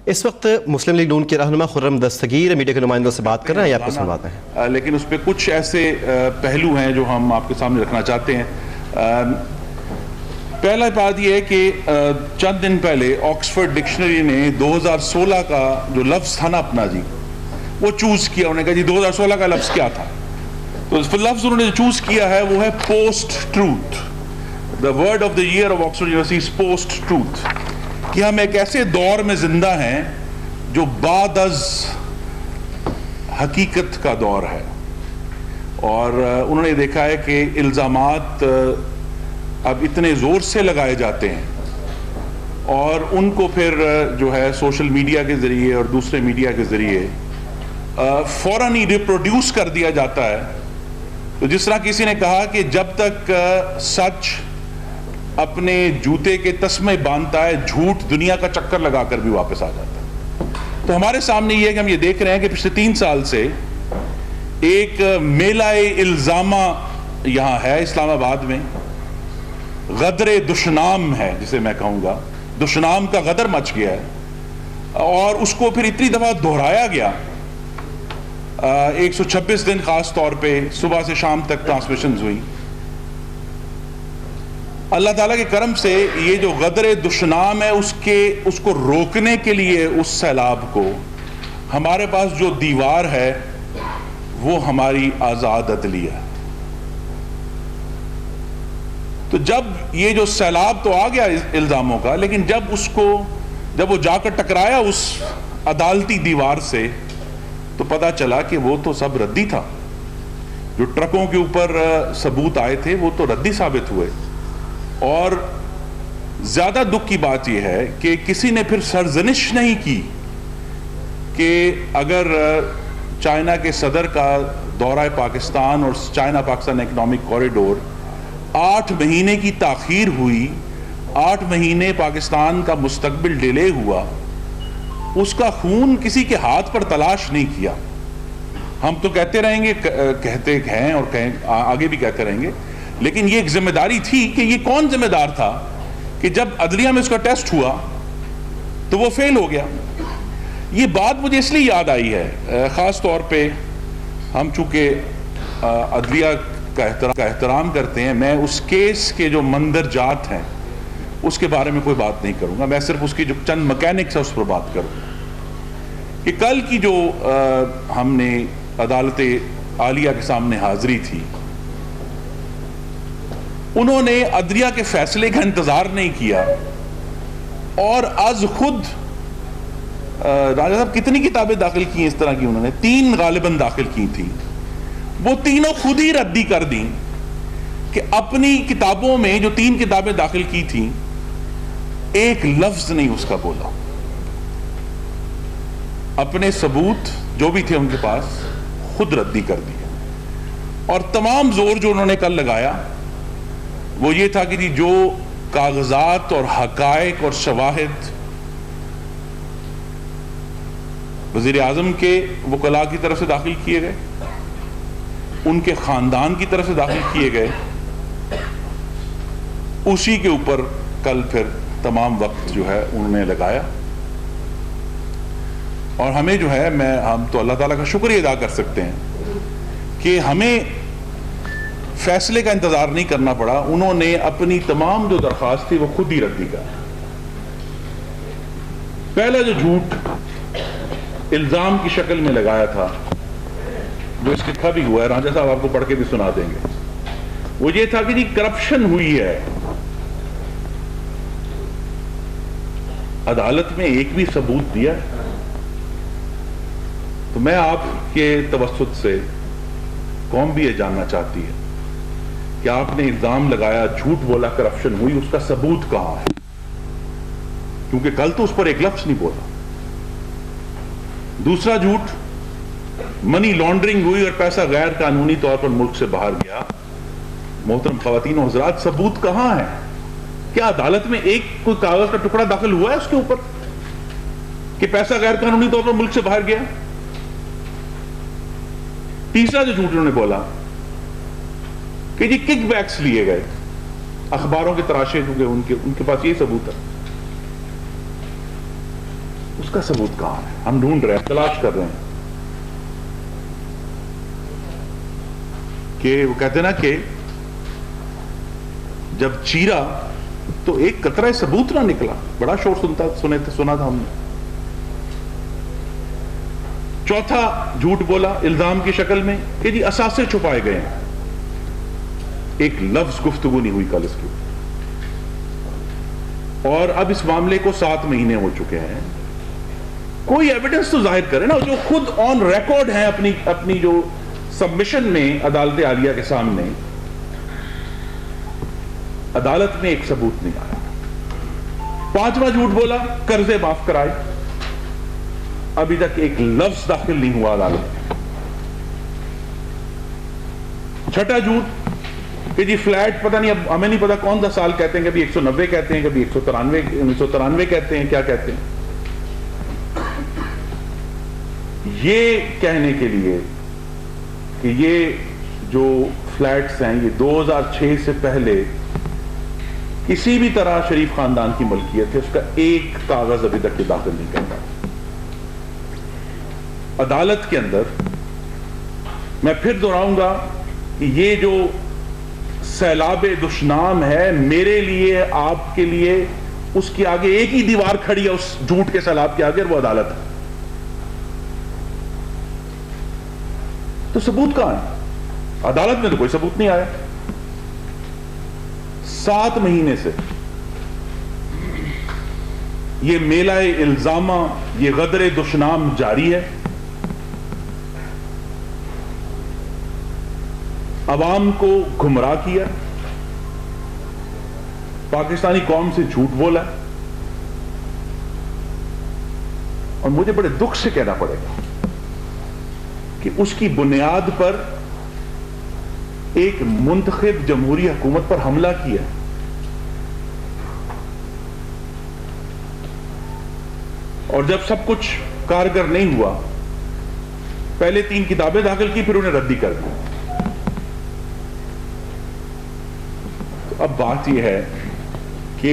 اس وقت مسلم لیگ نون کے رہنما خرم دستگیر میڈیا کے نمائندوں سے بات کر رہے ہیں، آپ کو سنواتے ہیں. لیکن اس پہ کچھ ایسے پہلو ہیں جو ہم آپ کے سامنے رکھنا چاہتے ہیں. پہلا بات یہ ہے کہ چند دن پہلے آکسفورڈ ڈکشنری نے 2016 کا جو لفظ تھا نا اپنا جی وہ چوز کیا. انہوں نے کہا جی 2016 کا لفظ کیا تھا، تو لفظ انہوں نے چوز کیا ہے وہ ہے post truth. The word of the year of Oxford University is post truth, کہ ہم ایک ایسے دور میں زندہ ہیں جو بعد از حقیقت کا دور ہے. اور انہوں نے دیکھا ہے کہ الزامات اب اتنے زور سے لگائے جاتے ہیں اور ان کو پھر جو ہے سوشل میڈیا کے ذریعے اور دوسرے میڈیا کے ذریعے فوراً ہی ریپروڈیوس کر دیا جاتا ہے. تو جس طرح کسی نے کہا کہ جب تک سچ اپنے جوتے کے تسمے باندھتا ہے، جھوٹ دنیا کا چکر لگا کر بھی واپس آ جاتا ہے. تو ہمارے سامنے یہ ہے کہ ہم یہ دیکھ رہے ہیں کہ پچھلے 3 سال سے ایک میلہ الزامہ یہاں ہے اسلام آباد میں. غدر دشنام ہے جسے میں کہوں گا، دشنام کا غدر مچ گیا ہے اور اس کو پھر اتنی دفعہ دہرایا گیا. 126 دن خاص طور پہ صبح سے شام تک ٹرانسمیشنز ہوئی. اللہ تعالیٰ کے کرم سے یہ جو غدر دشنام ہے اس کو روکنے کے لیے اس سیلاب کو ہمارے پاس جو دیوار ہے وہ ہماری آزاد عدلیہ. تو جب یہ جو سیلاب تو آ گیا الزاموں کا، لیکن جب وہ جا کر ٹکرایا اس عدالتی دیوار سے تو پتا چلا کہ وہ تو سب ردی تھا. جو ٹرکوں کے اوپر ثبوت آئے تھے وہ تو ردی ثابت ہوئے. اور زیادہ دکھ کی بات یہ ہے کہ کسی نے پھر سرزنش نہیں کی کہ اگر چائنا کے صدر کا دورہ پاکستان اور چائنا پاکستان اکنامک کوریڈور 8 مہینے کی تاخیر ہوئی، 8 مہینے پاکستان کا مستقبل ڈیلے ہوا، اس کا خون کسی کے ہاتھ پر تلاش نہیں کیا. ہم تو کہتے رہیں گے، کہتے ہیں اور آگے بھی کہتے رہیں گے، لیکن یہ ایک ذمہ داری تھی کہ یہ کون ذمہ دار تھا کہ جب عدلیہ میں اس کا ٹیسٹ ہوا تو وہ فیل ہو گیا. یہ بات مجھے اس لیے یاد آئی ہے، خاص طور پہ ہم چونکہ عدلیہ کا احترام کرتے ہیں، میں اس کیس کے جو مندرجات ہیں اس کے بارے میں کوئی بات نہیں کروں گا. میں صرف اس کی جو چند مکینکس ہے اس پر بات کروں گا. کہ کل کی جو ہم نے عدالت عالیہ کے سامنے حاضری تھی، انہوں نے عدلیہ کے فیصلے کا انتظار نہیں کیا اور از خود راجہ صاحب کتنی کتابیں داخل کی ہیں اس طرح کی، انہوں نے 3 غالباً داخل کی تھیں، وہ تینوں خود ہی ردی کر دیں کہ اپنی کتابوں میں جو 3 کتابیں داخل کی تھیں ایک لفظ نہیں اس کا بولا. اپنے ثبوت جو بھی تھے ان کے پاس خود ردی کر دیا. اور تمام زور جو انہوں نے کل لگایا وہ یہ تھا کہ جی جو کاغذات اور حقائق اور شواہد وزیر اعظم کے وکلاء کی طرف سے داخل کیے گئے، ان کے خاندان کی طرف سے داخل کیے گئے، اسی کے اوپر کل پھر تمام وقت جو ہے انہوں نے لگایا. اور ہمیں جو ہے ہم تو اللہ تعالیٰ کا شکریہ ادا کر سکتے ہیں کہ ہمیں فیصلے کا انتظار نہیں کرنا پڑا. انہوں نے اپنی تمام جو درخواست تھی وہ خود ہی ردی کر. پہلا جو جھوٹ الزام کی شکل میں لگایا تھا جو اس لکھا بھی ہوا ہے، راجہ صاحب آپ کو پڑھ کے بھی سنا دیں گے، وہ یہ تھا کہ جی کرپشن ہوئی ہے. عدالت میں ایک بھی ثبوت دیا ہے؟ تو میں آپ کے توسط سے قوم بھی یہ جاننا چاہتی ہے کہ آپ نے الزام لگایا، جھوٹ بولا، کرپشن ہوئی، اس کا ثبوت کہاں ہے؟ کیونکہ کل تو اس پر ایک لفظ نہیں بولا. دوسرا جھوٹ منی لانڈرنگ ہوئی اور پیسہ غیر قانونی طور پر ملک سے باہر گیا. محترم خواتین و حضرات، ثبوت کہاں ہے؟ کیا عدالت میں ایک کوئی کاغذ کا ٹکڑا داخل ہوا ہے اس کے اوپر کہ پیسہ غیر قانونی طور پر ملک سے باہر گیا؟ تیسرا جو جھوٹ انہوں نے بولا کہ جی کک بیکس لیے گئے، اخباروں کے تراشے، کیونکہ ان کے پاس یہ ثبوت ہے. اس کا ثبوت کہاں ہے؟ ہم ڈھونڈ رہے ہیں, تلاش کر رہے ہیں. کہ وہ کہتے ہیں نا کہ جب چیرا تو ایک قطرہ ثبوت نہ نکلا, بڑا شور سنا تھا ہم نے. چوتھا جھوٹ بولا الزام کی شکل میں کہ جی اثاثے چھپائے گئے ہیں, ایک لفظ گفتگو نہیں ہوئی کل اس کی. اور اب اس معاملے کو 7 مہینے ہو چکے ہیں, کوئی ایویڈنس تو ظاہر کرے نا, جو خود آن ریکارڈ ہیں اپنی جو سبمیشن میں عدالت عالیہ کے سامنے. عدالت میں ایک ثبوت نہیں آیا. 5واں جھوٹ بولا قرضے معاف کرائے, ابھی تک ایک لفظ داخل نہیں ہوا عدالت میں. 6واں جھوٹ کہ جی فلیٹ پتہ نہیں, اب ہمیں نہیں پتا کون سا سال کہتے ہیں, کبھی 190 کہتے ہیں, کبھی 1993 کہتے ہیں, کیا کہتے ہیں. یہ کہنے کے لیے کہ یہ جو فلیٹس ہیں یہ 2006 سے پہلے کسی بھی طرح شریف خاندان کی ملکیت ہے, اس کا ایک کاغذ ابھی تک داخل نہیں کرتا. عدالت کے اندر میں پھر دہراؤں گا کہ یہ جو سیلاب دشنام ہے میرے لیے, آپ کے لیے, اس کے آگے ایک ہی دیوار کھڑی ہے اس جھوٹ کے سیلاب کے آگے, اور وہ عدالت ہے. تو ثبوت کہاں ہے؟ عدالت میں تو کوئی ثبوت نہیں آیا. 7 مہینے سے یہ میلہ الزامہ, یہ غدر دشنام جاری ہے. عوام کو گمراہ کیا, پاکستانی قوم سے جھوٹ بولا, اور مجھے بڑے دکھ سے کہنا پڑے گا کہ اس کی بنیاد پر ایک منتخب جمہوری حکومت پر حملہ کیا. اور جب سب کچھ کارگر نہیں ہوا, پہلے 3 کتابیں داخل کی, پھر انہیں ردی کر دی. اب بات یہ ہے کہ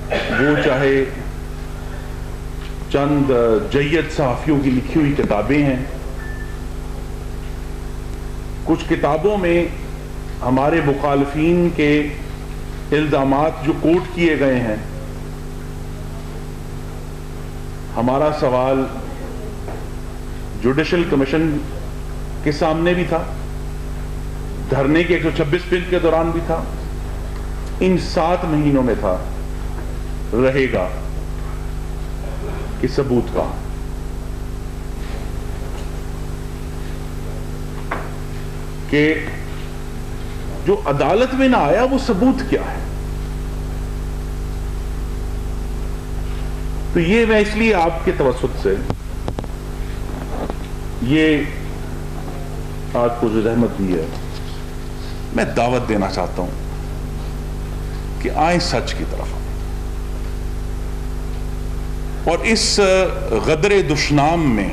وہ چاہے چند جید صحافیوں کی لکھی ہوئی کتابیں ہیں, کچھ کتابوں میں ہمارے مخالفین کے الزامات جو کوٹ کیے گئے ہیں. ہمارا سوال جوڈیشل کمیشن کے سامنے بھی تھا, دھرنے کے 126 دن کے دوران بھی تھا, ان 7 مہینوں میں تھا, رہے گا کہ ثبوت کا. کہ جو عدالت میں نہ آیا وہ ثبوت کیا ہے. تو یہ میں اس لیے آپ کے توسط سے یہ آج کو جو زحمت دی ہے, میں دعوت دینا چاہتا ہوں کہ آئیں سچ کی طرف, اور اس غدر دشنام میں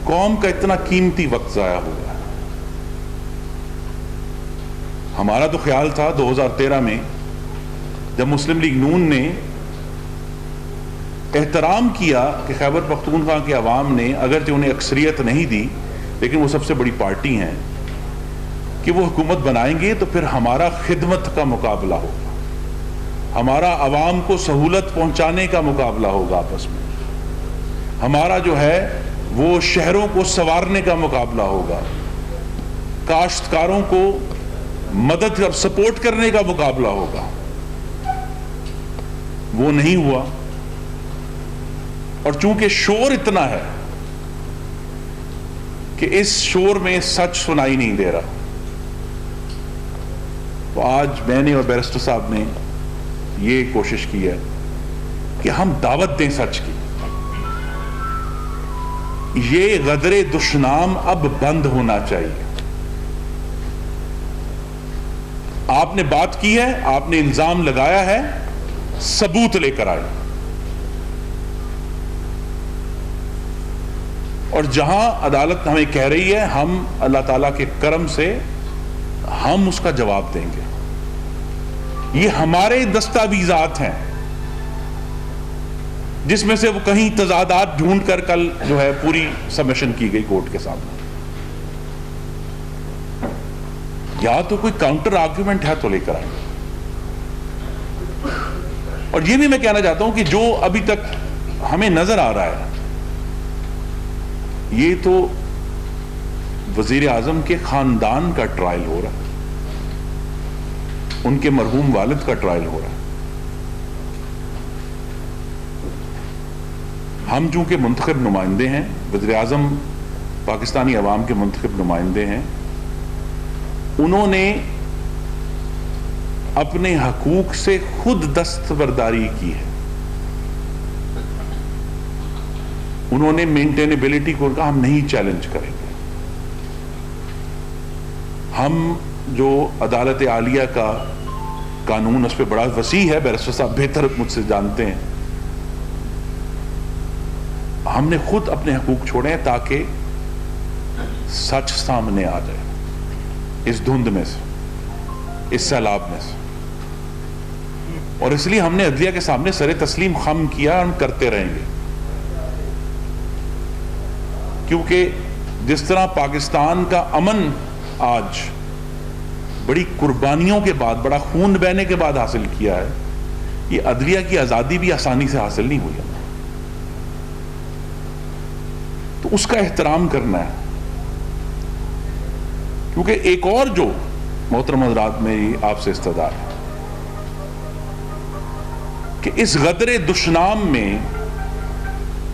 قوم کا اتنا قیمتی وقت ضائع ہوا ہے. ہمارا تو خیال تھا 2013 میں جب مسلم لیگ نون نے احترام کیا کہ خیبر پختونخوا کے عوام نے اگرچہ انہیں اکثریت نہیں دی لیکن وہ سب سے بڑی پارٹی ہیں, کہ وہ حکومت بنائیں گے تو پھر ہمارا خدمت کا مقابلہ ہوگا, ہمارا عوام کو سہولت پہنچانے کا مقابلہ ہوگا آپس میں, ہمارا جو ہے وہ شہروں کو سنوارنے کا مقابلہ ہوگا, کاشتکاروں کو مدد اور سپورٹ کرنے کا مقابلہ ہوگا. وہ نہیں ہوا, اور چونکہ شور اتنا ہے کہ اس شور میں سچ سنائی نہیں دے رہا, تو آج میں نے اور بیرسٹر صاحب نے یہ کوشش کی ہے کہ ہم دعوت دیں سچ کی. یہ غدر دشنام اب بند ہونا چاہیے. آپ نے بات کی ہے, آپ نے الزام لگایا ہے, ثبوت لے کر آئے. اور جہاں عدالت ہمیں کہہ رہی ہے, ہم اللہ تعالیٰ کے کرم سے ہم اس کا جواب دیں گے. یہ ہمارے دستاویزات ہیں, جس میں سے وہ کہیں تضادات ڈھونڈ کر کل جو ہے پوری سبمیشن کی گئی کورٹ کے سامنے. یا تو کوئی کاؤنٹر آرگیومنٹ ہے تو لے کر آئیں. اور یہ بھی میں کہنا چاہتا ہوں کہ جو ابھی تک ہمیں نظر آ رہا ہے یہ تو وزیر اعظم کے خاندان کا ٹرائل ہو رہا ہے, ان کے مرحوم والد کا ٹرائل ہو رہا ہے. ہم چونکہ منتخب نمائندے ہیں, وزیر اعظم پاکستانی عوام کے منتخب نمائندے ہیں, انہوں نے اپنے حقوق سے خود دستبرداری کی ہے. انہوں نے مینٹینیبلٹی کو کہا ہم نہیں چیلنج کریں گے. ہم جو عدالت عالیہ کا قانون اس پہ بڑا وسیع ہے, بیرسٹر صاحب بہتر مجھ سے جانتے ہیں, ہم نے خود اپنے حقوق چھوڑے ہیں تاکہ سچ سامنے آ جائے اس دھند میں سے, اس سیلاب میں سے. اور اس لیے ہم نے عدلیہ کے سامنے سر تسلیم خم کیا, ہم کرتے رہیں گے. کیونکہ جس طرح پاکستان کا امن آج بڑی قربانیوں کے بعد, بڑا خون بہنے کے بعد حاصل کیا ہے, یہ عدلیہ کی آزادی بھی آسانی سے حاصل نہیں ہوئی. تو اس کا احترام کرنا ہے. کیونکہ ایک اور جو محترم حضرات میری آپ سے استدعا ہے کہ اس غدر دشنام میں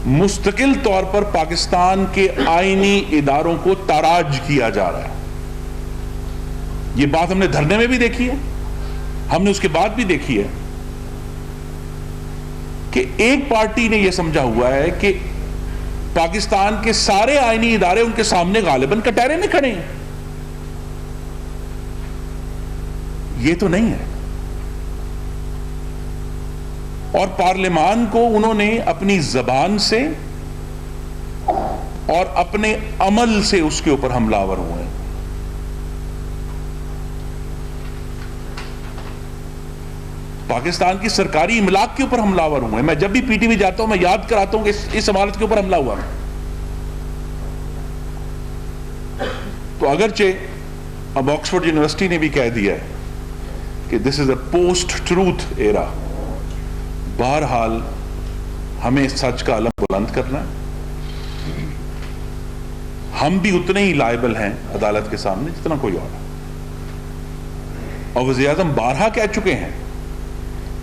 مستقل طور پر پاکستان کے آئینی اداروں کو تاراج کیا جا رہا ہے. یہ بات ہم نے دھرنے میں بھی دیکھی ہے, ہم نے اس کے بعد بھی دیکھی ہے کہ ایک پارٹی نے یہ سمجھا ہوا ہے کہ پاکستان کے سارے آئینی ادارے ان کے سامنے غالباً کٹہرے میں کھڑے ہیں. یہ تو نہیں ہے. اور پارلیمان کو انہوں نے اپنی زبان سے اور اپنے عمل سے اس کے اوپر حملہ آور ہوئے ہیں. پاکستان کی سرکاری املاک کے اوپر حملہ آور ہوئے ہیں. میں جب بھی پی ٹی وی جاتا ہوں میں یاد کراتا ہوں کہ اس عمارت کے اوپر حملہ ہوا ہے. تو اگرچہ اب آکسفورڈ یونیورسٹی نے بھی کہہ دیا ہے کہ دس از اے پوسٹ ٹروتھ ایرا, بہرحال ہمیں سچ کا علم بلند کرنا ہے. ہم بھی اتنے ہی لائبل ہیں عدالت کے سامنے جتنا کوئی اور ہے. اور وزیر اعظم بارہا کہہ چکے ہیں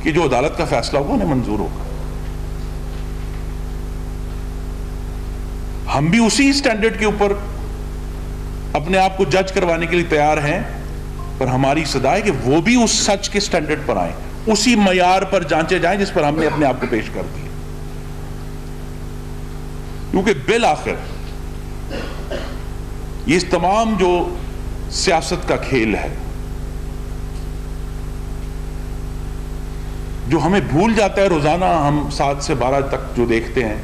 کہ جو عدالت کا فیصلہ ہوگا انہیں منظور ہوگا. ہم بھی اسی سٹینڈرڈ کے اوپر اپنے آپ کو جج کروانے کے لیے تیار ہیں, پر ہماری صدا ہے کہ وہ بھی اس سچ کے سٹینڈرڈ پر آئیں, اسی معیار پر جانچے جائیں جس پر ہم نے اپنے آپ کو پیش کر دیا. کیونکہ بالآخر یہ تمام جو سیاست کا کھیل ہے جو ہمیں بھول جاتا ہے روزانہ, ہم 7 سے 12 تک جو دیکھتے ہیں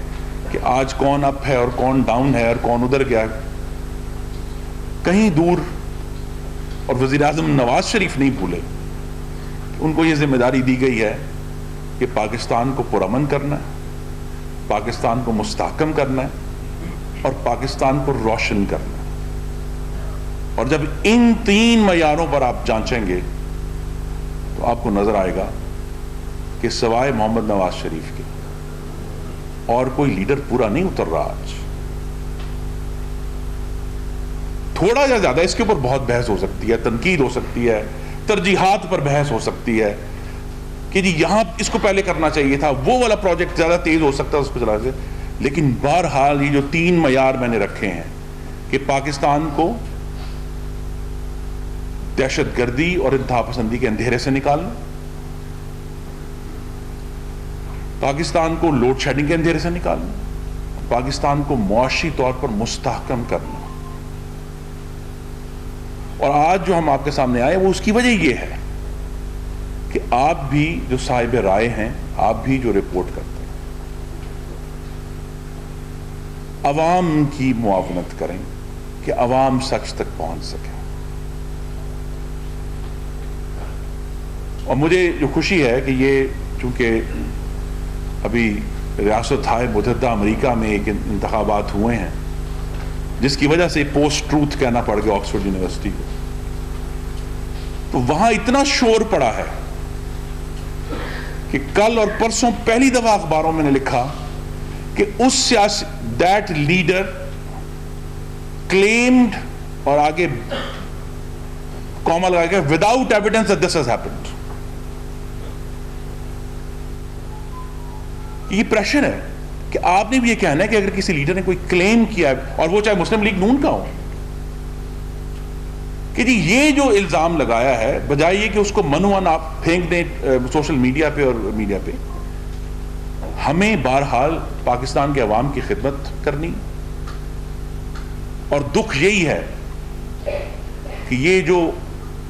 کہ آج کون اپ ہے اور کون ڈاؤن ہے اور کون ادھر گیا, کہیں دور. اور وزیر اعظم نواز شریف نہیں بھولے, ان کو یہ ذمہ داری دی گئی ہے کہ پاکستان کو پرامن کرنا ہے, پاکستان کو مستحکم کرنا ہے اور پاکستان کو روشن کرنا ہے. اور جب ان 3 معیاروں پر آپ جانچیں گے تو آپ کو نظر آئے گا کہ سوائے محمد نواز شریف کے اور کوئی لیڈر پورا نہیں اتر رہا. آج تھوڑا یا زیادہ اس کے اوپر بہت بحث ہو سکتی ہے, تنقید ہو سکتی ہے, ترجیحات پر بحث ہو سکتی ہے کہ جی یہاں اس کو پہلے کرنا چاہیے تھا, وہ والا پروجیکٹ زیادہ تیز ہو سکتا ہے اس کو چلا سے. لیکن بہرحال یہ جو 3 معیار میں نے رکھے ہیں کہ پاکستان کو دہشت گردی اور انتہا پسندی کے اندھیرے سے نکالنا, پاکستان کو لوڈ شیڈنگ کے اندھیرے سے نکالنا, پاکستان کو معاشی طور پر مستحکم کرنا. اور آج جو ہم آپ کے سامنے آئے وہ اس کی وجہ یہ ہے کہ آپ بھی جو صاحب رائے ہیں, آپ بھی جو رپورٹ کرتے ہیں, عوام کی معاونت کریں کہ عوام سچ تک پہنچ سکے. اور مجھے جو خوشی ہے کہ یہ چونکہ ابھی ریاستہائے متحدہ امریکہ میں ایک انتخابات ہوئے ہیں جس کی وجہ سے پوسٹ ٹروتھ کہنا پڑ گیا آکسفورڈ یونیورسٹی کو، تو وہاں اتنا شور پڑا ہے کہ کل اور پرسوں پہلی دفعہ اخباروں میں نے لکھا کہ اس سیاسی دیٹ لیڈر کلیمڈ، اور آگے کاما لگا کے without evidence that this has happened. یہ پریشر ہے کہ آپ نے بھی یہ کہنا ہے کہ اگر کسی لیڈر نے کوئی کلیم کیا ہے، اور وہ چاہے مسلم لیگ نون کا ہو، کہ جی یہ جو الزام لگایا ہے، بجائے یہ کہ اس کو منوان آپ پھینک دیں سوشل میڈیا پہ اور میڈیا پہ، ہمیں بہرحال پاکستان کے عوام کی خدمت کرنی. اور دکھ یہی ہے کہ یہ جو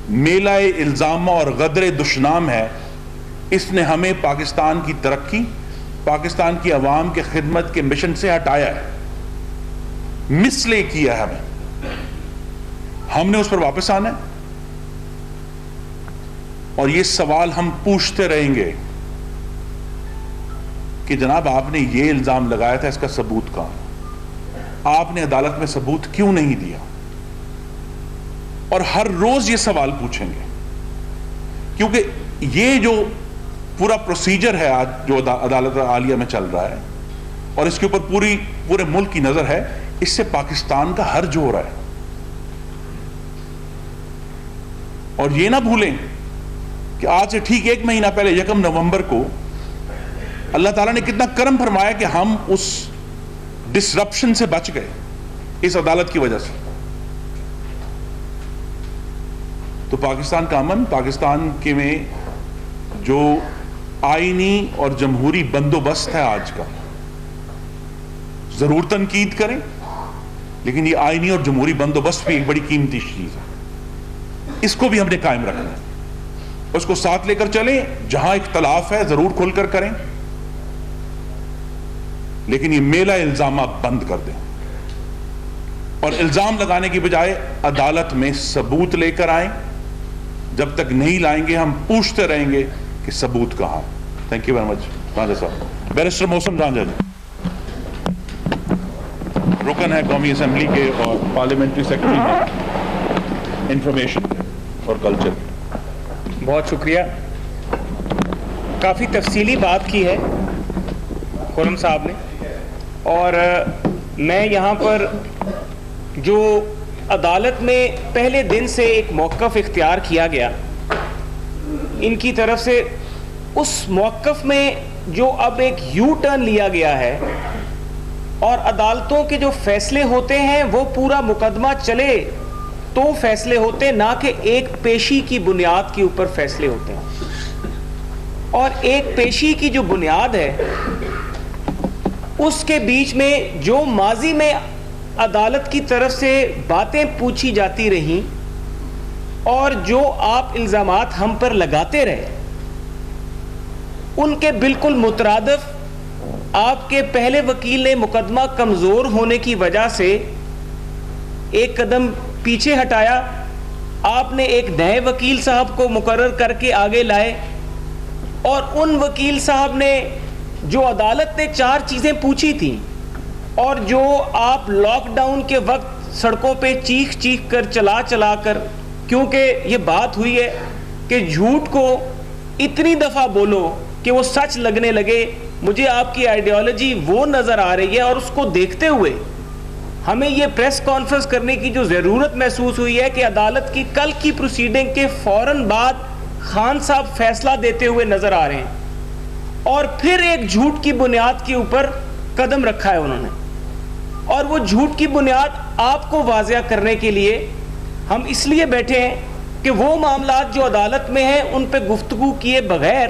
میلہ الزامہ اور غدر دشنام ہے، اس نے ہمیں پاکستان کی ترقی، پاکستان کی عوام کے خدمت کے مشن سے ہٹایا ہے، مسلے کیا ہے. ہم نے اس پر واپس آنا ہے، اور یہ سوال ہم پوچھتے رہیں گے کہ جناب آپ نے یہ الزام لگایا تھا، اس کا ثبوت کہاں؟ آپ نے عدالت میں ثبوت کیوں نہیں دیا؟ اور ہر روز یہ سوال پوچھیں گے، کیونکہ یہ جو پورا پروسیجر ہے آج جو عدالت عالیہ میں چل رہا ہے، اور اس کے اوپر پورے ملک کی نظر ہے، اس سے پاکستان کا حرج ہو رہا ہے. اور یہ نہ بھولیں کہ آج سے ٹھیک 1 مہینہ پہلے 1 نومبر کو اللہ تعالیٰ نے کتنا کرم فرمایا کہ ہم اس ڈسرپشن سے بچ گئے اس عدالت کی وجہ سے. تو پاکستان کا امن، پاکستان کے میں جو آئینی اور جمہوری بندوبست ہے آج کا، ضرور تنقید کریں، لیکن یہ آئینی اور جمہوری بندوبست بھی ایک بڑی قیمتی چیز ہے، اس کو بھی ہم نے قائم رکھنا ہے. اس کو ساتھ لے کر چلیں، جہاں اختلاف ہے ضرور کھل کر کریں، لیکن یہ میلہ الزامہ بند کر دیں، اور الزام لگانے کی بجائے عدالت میں ثبوت لے کر آئیں. جب تک نہیں لائیں گے ہم پوچھتے رہیں گے کہ ثبوت کہاں. Thank you very much Ranjha صاحب. بیرسٹر محسن رانجھا جی رکن ہے قومی اسمبلی کے اور پارلیمنٹری سیکرٹری ہیں انفارمیشن اور کلچر. بہت شکریہ. کافی تفصیلی بات کی ہے خرم صاحب نے، اور میں یہاں پر جو عدالت میں پہلے دن سے ایک موقف اختیار کیا گیا ان کی طرف سے، اس موقف میں جو اب ایک یو ٹرن لیا گیا ہے، اور عدالتوں کے جو فیصلے ہوتے ہیں وہ پورا مقدمہ چلے تو فیصلے ہوتے، نہ کہ ایک پیشی کی بنیاد کے اوپر فیصلے ہوتے ہیں. اور ایک پیشی کی جو بنیاد ہے اس کے بیچ میں جو ماضی میں عدالت کی طرف سے باتیں پوچھی جاتی رہیں اور جو آپ الزامات ہم پر لگاتے رہے، ان کے بالکل مترادف آپ کے پہلے وکیل نے مقدمہ کمزور ہونے کی وجہ سے ایک قدم پیچھے ہٹایا. آپ نے ایک نئے وکیل صاحب کو مقرر کر کے آگے لائے، اور ان وکیل صاحب نے جو عدالت نے 4 چیزیں پوچھی تھیں، اور جو آپ لاک ڈاؤن کے وقت سڑکوں پہ چیخ کر چلا کر، کیونکہ یہ بات ہوئی ہے کہ جھوٹ کو اتنی دفعہ بولو کہ وہ سچ لگنے لگے. مجھے آپ کی آئیڈیالوجی وہ نظر آ رہی ہے، اور اس کو دیکھتے ہوئے ہمیں یہ پریس کانفرنس کرنے کی جو ضرورت محسوس ہوئی ہے کہ عدالت کی کل کی پروسیڈنگ کے فوراً بعد خان صاحب فیصلہ دیتے ہوئے نظر آ رہے ہیں، اور پھر ایک جھوٹ کی بنیاد کے اوپر قدم رکھا ہے انہوں نے. اور وہ جھوٹ کی بنیاد آپ کو واضح کرنے کے لیے ہم اس لیے بیٹھے ہیں کہ وہ معاملات جو عدالت میں ہیں ان پہ گفتگو کیے بغیر،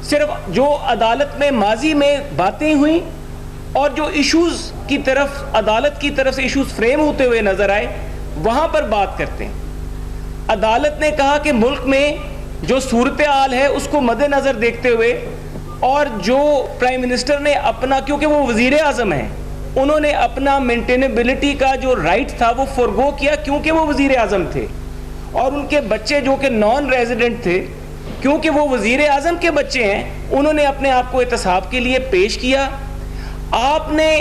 صرف جو عدالت میں ماضی میں باتیں ہوئیں اور جو ایشوز کی طرف عدالت کی طرف سے ایشوز فریم ہوتے ہوئے نظر آئے، وہاں پر بات کرتے ہیں. عدالت نے کہا کہ ملک میں جو صورتحال ہے اس کو مد نظر دیکھتے ہوئے، اور جو پرائم منسٹر نے اپنا، کیونکہ وہ وزیر اعظم ہیں، انہوں نے اپنا مینٹینیبلٹی کا جو رائٹ تھا وہ فورگو کیا کیونکہ وہ وزیر اعظم تھے، اور ان کے بچے جو کہ نان ریزیڈنٹ تھے، کیونکہ وہ وزیر اعظم کے بچے ہیں، انہوں نے اپنے آپ کو احتساب کے لیے پیش کیا. آپ نے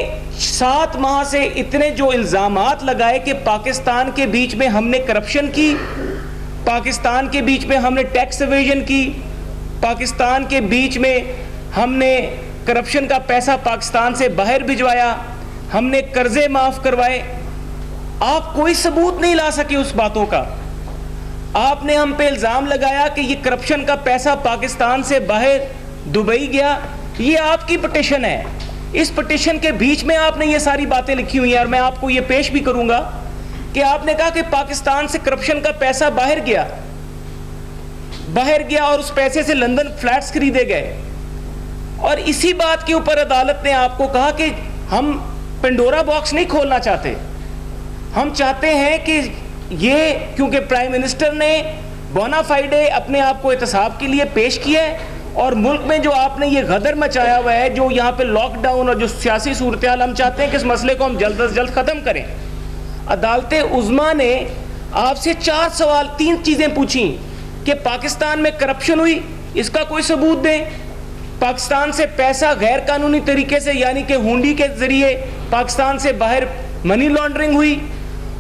7 ماہ سے اتنے جو الزامات لگائے کہ پاکستان کے بیچ میں ہم نے کرپشن کی، پاکستان کے بیچ میں ہم نے ٹیکس ایویژن کی، پاکستان کے بیچ میں ہم نے کرپشن کا پیسہ پاکستان سے باہر بھجوایا، ہم نے قرضے معاف کروائے، آپ کوئی ثبوت نہیں لا سکے اس باتوں کا. آپ نے ہم پہ الزام لگایا کہ یہ کرپشن کا پیسہ پاکستان سے باہر دبئی گیا. یہ آپ کی پٹیشن ہے، اس پٹیشن کے بیچ میں آپ نے یہ ساری باتیں لکھی ہوئی ہیں، اور میں آپ کو یہ پیش بھی کروں گا کہ آپ نے کہا کہ پاکستان سے کرپشن کا پیسہ باہر گیا اور اس پیسے سے لندن فلیٹس خریدے گئے. اور اسی بات کے اوپر عدالت نے آپ کو کہا کہ ہم پنڈورا باکس نہیں کھولنا چاہتے، ہم چاہتے ہیں کہ یہ کیونکہ پرائم منسٹر نے بونا فائیڈے اپنے آپ کو احتساب کے لیے پیش کیا ہے، اور ملک میں جو آپ نے یہ غدر مچایا ہوا ہے، جو یہاں پہ لاک ڈاؤن اور جو سیاسی صورتحال، ہم چاہتے ہیں کہ اس مسئلے کو ہم جلد از جلد ختم کریں. عدالت عظمیٰ نے آپ سے 4 سوال 3 چیزیں پوچھیں کہ پاکستان میں کرپشن ہوئی، اس کا کوئی ثبوت دیں، پاکستان سے پیسہ غیر قانونی طریقے سے یعنی کہ ہونڈی کے ذریعے پاکستان سے باہر منی لانڈرنگ ہوئی،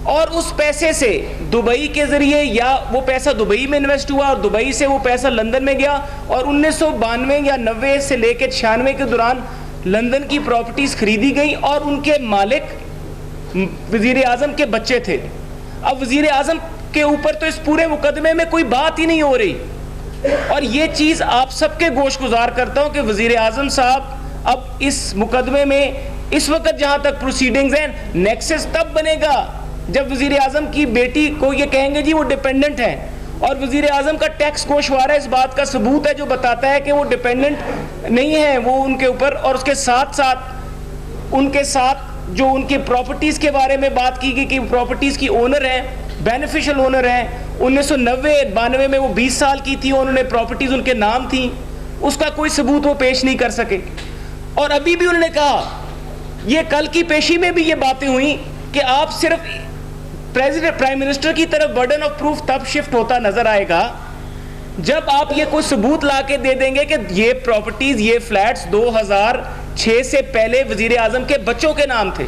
اور اس پیسے سے دبئی کے ذریعے یا وہ پیسہ دبئی میں انویسٹ ہوا اور دبئی سے وہ پیسہ لندن میں گیا، اور 1992 یا 90 سے لے کے 96 کے دوران لندن کی پراپرٹیز خریدی گئیں اور ان کے مالک وزیر اعظم کے بچے تھے. اب وزیر اعظم کے اوپر تو اس پورے مقدمے میں کوئی بات ہی نہیں ہو رہی، اور یہ چیز آپ سب کے گوش گزار کرتا ہوں کہ وزیر اعظم صاحب اب اس مقدمے میں اس وقت جہاں تک پروسیڈنگز ہیں، نیکسس تب بنے گا جب وزیر اعظم کی بیٹی کو یہ کہیں گے جی وہ ڈیپینڈنٹ ہیں، اور وزیر اعظم کا ٹیکس گوشوارہ اس بات کا ثبوت ہے جو بتاتا ہے کہ وہ ڈیپینڈنٹ نہیں ہیں وہ ان کے اوپر، اور اس کے ساتھ ساتھ ان کے ساتھ جو ان کی پراپرٹیز کے بارے میں بات کی گئی کہ پراپرٹیز کی اونر ہیں، بینیفیشل اونر ہیں. 1990-92 میں وہ 20 سال کی تھی، انہوں نے پراپرٹیز ان کے نام تھیں، اس کا کوئی ثبوت وہ پیش نہیں کر سکے. اور ابھی بھی انہوں نے کہا، یہ کل کی پیشی میں بھی یہ باتیں ہوئیں کہ آپ صرف پرائم منسٹر کی طرف برڈن آف پروف تب شفٹ ہوتا نظر آئے گا جب آپ یہ کوئی ثبوت لا کے دے دیں گے کہ یہ پراپرٹیز، یہ فلیٹس 2006 سے پہلے وزیر اعظم کے بچوں کے نام تھے.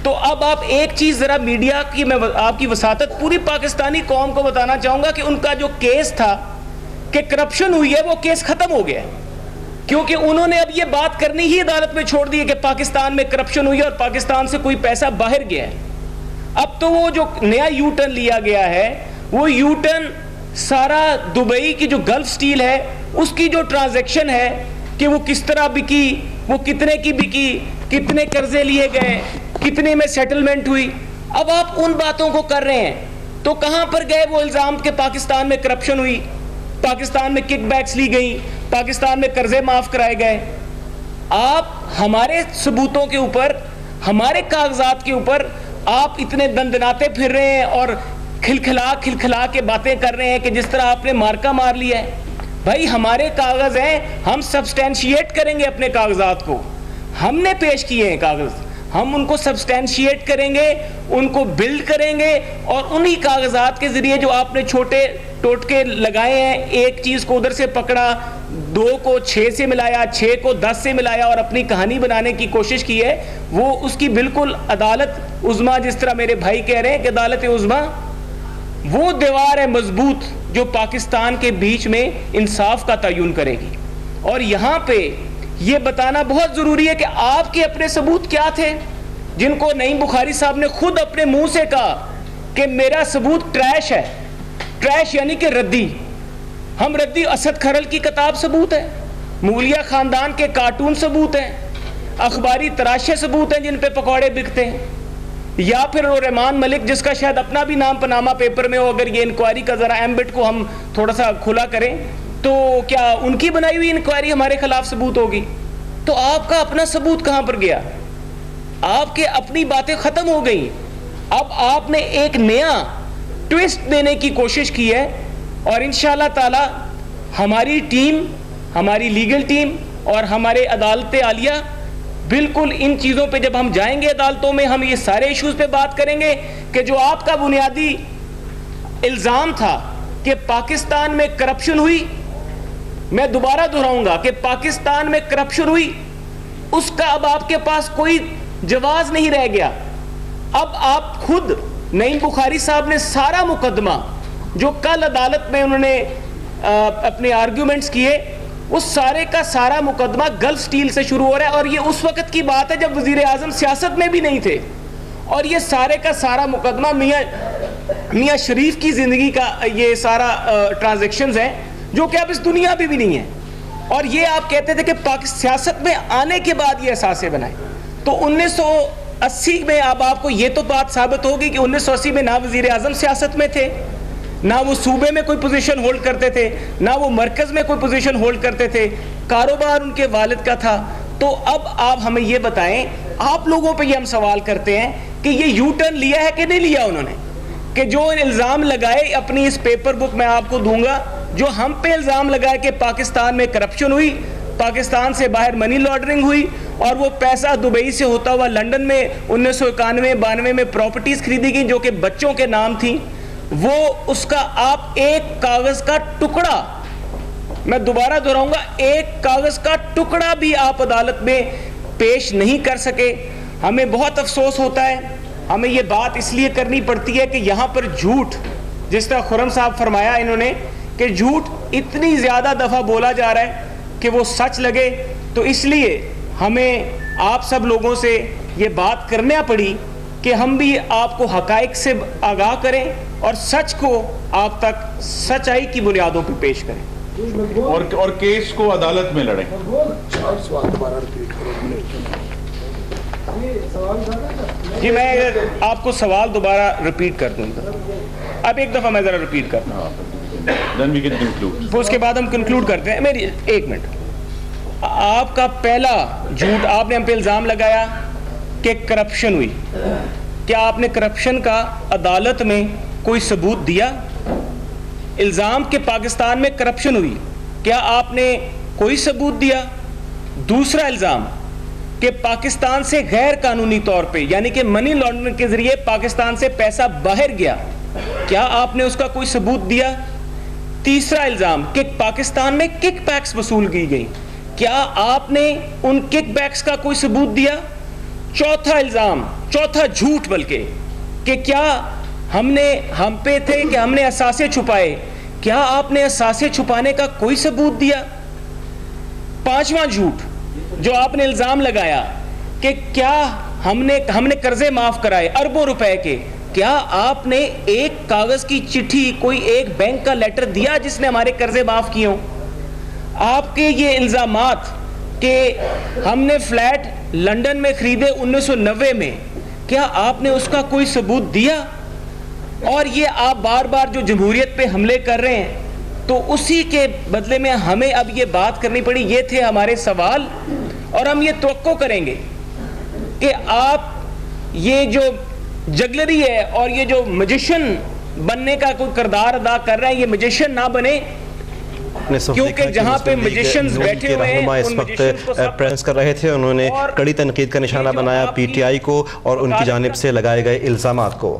تو اب آپ ایک چیز ذرا میڈیا کی میں آپ کی وساطت پوری پاکستانی قوم کو بتانا چاہوں گا کہ ان کا جو کیس تھا کہ کرپشن ہوئی ہے وہ کیس ختم ہو گیا ہے، کیونکہ انہوں نے اب یہ بات کرنی ہی عدالت میں چھوڑ دی ہے کہ پاکستان میں کرپشن ہوئی ہے اور پاکستان سے کوئی پیسہ باہر گیا ہے. اب تو وہ جو نیا یو ٹرن لیا گیا ہے، وہ یو ٹرن سارا دبئی کی جو گلف سٹیل ہے اس کی جو ٹرانزیکشن ہے کہ وہ کس طرح بکی، وہ کتنے کی بکی، کتنے قرضے لیے گئے، کتنے میں سیٹلمنٹ ہوئی، اب آپ ان باتوں کو کر رہے ہیں. تو کہاں پر گئے وہ الزام کہ پاکستان میں کرپشن ہوئی، پاکستان میں کک بیکس لی گئیں، پاکستان میں قرضے معاف کرائے گئے؟ آپ ہمارے ثبوتوں کے اوپر، ہمارے کاغذات کے اوپر آپ اتنے دندناتے پھر رہے ہیں اور کھلکھلا کے باتیں کر رہے ہیں کہ جس طرح آپ نے مارکا مار لیا ہے. بھائی ہمارے کاغذ ہیں، ہم سبسٹینشیٹ کریں گے اپنے کاغذات کو، ہم نے پیش کیے ہیں کاغذ، ہم ان کو سبسٹینشیٹ کریں گے، ان کو بلڈ کریں گے، اور انہی کاغذات کے ذریعے جو آپ نے چھوٹے ٹوٹکے لگائے ہیں، ایک چیز کو ادھر سے پکڑا، 2 کو 6 سے ملایا، 6 کو 10 سے ملایا اور اپنی کہانی بنانے کی کوشش کی ہے، وہ اس کی بالکل عدالت عظمیٰ، جس طرح میرے بھائی کہہ رہے ہیں کہ عدالت عظمیٰ وہ دیوار ہے مضبوط جو پاکستان کے بیچ میں انصاف کا تعین کرے گی. اور یہاں پہ یہ بتانا بہت ضروری ہے کہ آپ کے اپنے ثبوت کیا تھے، جن کو نعیم بخاری صاحب نے خود اپنے منہ سے کہا کہ میرا ثبوت ٹریش ہے. ٹریش یعنی کہ ردی. ہم ردی، اسد کھرل کی کتاب ثبوت ہے، مغلیہ خاندان کے کارٹون ثبوت ہیں، اخباری تراشے ثبوت ہیں جن پہ پکوڑے بکتے ہیں، یا پھر رحمان ملک جس کا شاید اپنا بھی نام پاناما پیپر میں ہو، اگر یہ انکوائری کا ذرا ایمبٹ کو ہم تھوڑا سا کھلا کریں تو کیا ان کی بنائی ہوئی انکوائری ہمارے خلاف ثبوت ہوگی؟ تو آپ کا اپنا ثبوت کہاں پر گیا؟ آپ کے اپنی باتیں ختم ہو گئیں. اب آپ نے ایک نیا ٹویسٹ دینے کی کوشش کی ہے، اور انشاءاللہ تعالی ہماری ٹیم، ہماری لیگل ٹیم اور ہمارے عدالت عالیہ بالکل ان چیزوں پہ جب ہم جائیں گے عدالتوں میں، ہم یہ سارے ایشوز پہ بات کریں گے کہ جو آپ کا بنیادی الزام تھا کہ پاکستان میں کرپشن ہوئی، میں دوبارہ دہراؤں گا کہ پاکستان میں کرپشن ہوئی، اس کا اب آپ کے پاس کوئی جواز نہیں رہ گیا. اب آپ خود نعیم بخاری صاحب نے سارا مقدمہ جو کل عدالت میں انہوں نے اپنے آرگیومنٹس کیے, اس سارے کا سارا مقدمہ گلف سٹیل سے شروع ہو رہا ہے, اور یہ اس وقت کی بات ہے جب وزیر اعظم سیاست میں بھی نہیں تھے, اور یہ سارے کا سارا مقدمہ میاں شریف کی زندگی کا یہ سارا ٹرانزیکشنز ہیں جو کہ اب اس دنیا میں بھی نہیں ہیں. اور یہ آپ کہتے تھے کہ سیاست میں آنے کے بعد یہ اثاثے بنائے. تو 1980 میں اب آپ کو یہ تو بات ثابت ہوگی کہ 1980 میں نہ وزیر اعظم سیاست میں تھے, نہ وہ صوبے میں کوئی پوزیشن ہولڈ کرتے تھے, نہ وہ مرکز میں کوئی پوزیشن ہولڈ کرتے تھے, کاروبار ان کے والد کا تھا. تو اب آپ ہمیں یہ بتائیں, آپ لوگوں پہ یہ ہم سوال کرتے ہیں کہ یہ یو ٹرن لیا ہے کہ نہیں لیا انہوں نے, کہ جو الزام لگائے اپنی اس پیپر بک میں آپ کو دوں گا, جو ہم پہ الزام لگائے کہ پاکستان میں کرپشن ہوئی, پاکستان سے باہر منی لانڈرنگ ہوئی, اور وہ پیسہ دبئی سے ہوتا ہوا لنڈن میں 1991-92 میں پراپرٹیز خریدی گئی جو کہ بچوں کے نام تھیں, وہ اس کا آپ ایک کاغذ کا ٹکڑا, میں دوبارہ دہراؤں گا, ایک کاغذ کا ٹکڑا بھی آپ عدالت میں پیش نہیں کر سکے. ہمیں بہت افسوس ہوتا ہے, ہمیں یہ بات اس لیے کرنی پڑتی ہے کہ یہاں پر جھوٹ, جس طرح خرم صاحب فرمایا انہوں نے کہ جھوٹ اتنی زیادہ دفعہ بولا جا رہا ہے کہ وہ سچ لگے, تو اس لیے ہمیں آپ سب لوگوں سے یہ بات کرنا پڑی کہ ہم بھی آپ کو حقائق سے آگاہ کریں اور سچ کو آپ تک سچائی کی بنیادوں پہ پیش کریں, اور کیس کو عدالت میں لڑیں. جی میں آپ کو سوال دوبارہ ریپیٹ کر دوں گا, اب ایک دفعہ میں ذرا ریپیٹ کرتا ہوں, اس کے بعد ہم کنکلوڈ کرتے ہیں. میری ایک منٹ, آپ کا پہلا جھوٹ, آپ نے ہم پہ الزام لگایا کہ کرپشن ہوئی. کیا آپ نے کرپشن کا عدالت میں کوئی ثبوت دیا؟ الزام کہ پاکستان میں کرپشن ہوئی, کیا آپ نے کوئی ثبوت دیا؟ دوسرا الزام کہ پاکستان سے غیر قانونی طور پہ یعنی کہ منی لانڈرنگ کے ذریعے پاکستان سے پیسہ باہر گیا, کیا آپ نے اس کا کوئی ثبوت دیا؟ تیسرا الزام کہ پاکستان میں کک بیکس وصول کی گئی, کیا آپ نے ان کک بیکس کا کوئی ثبوت دیا؟ چوتھا الزام, چوتھا جھوٹ بلکہ, کہ کیا ہم پہ تھے کہ ہم نے اثاثے چھپائے, کیا آپ نے اثاثے چھپانے کا کوئی ثبوت دیا؟ پانچواں جھوٹ جو آپ نے الزام لگایا کہ کیا ہم نے قرضے معاف کرائے اربوں روپے کے, کیا آپ نے ایک کاغذ کی چٹھی, کوئی ایک بینک کا لیٹر دیا جس نے ہمارے قرضے معاف کیے ہوں؟ آپ کے یہ الزامات کہ ہم نے فلیٹ لنڈن میں خریدے 1990 میں, کیا آپ نے اس کا کوئی ثبوت دیا؟ اور یہ آپ بار بار جو جمہوریت پہ حملے کر رہے ہیں, تو اسی کے بدلے میں ہمیں اب یہ بات کرنی پڑی. یہ تھے ہمارے سوال, اور ہم یہ توقع کریں گے کہ آپ یہ جو جگلری ہے اور یہ جو میجیشین بننے کا کوئی کردار ادا کر رہے ہیں, یہ میجیشین نہ بنے, کیونکہ جہاں پہ میجیشنز بیٹھے ہوئے ہیں اس وقت پریس کر رہے تھے, انہوں نے کڑی تنقید کا نشانہ بنایا پی ٹی آئی کو اور ان کی جانب سے لگائے گئے الزامات کو.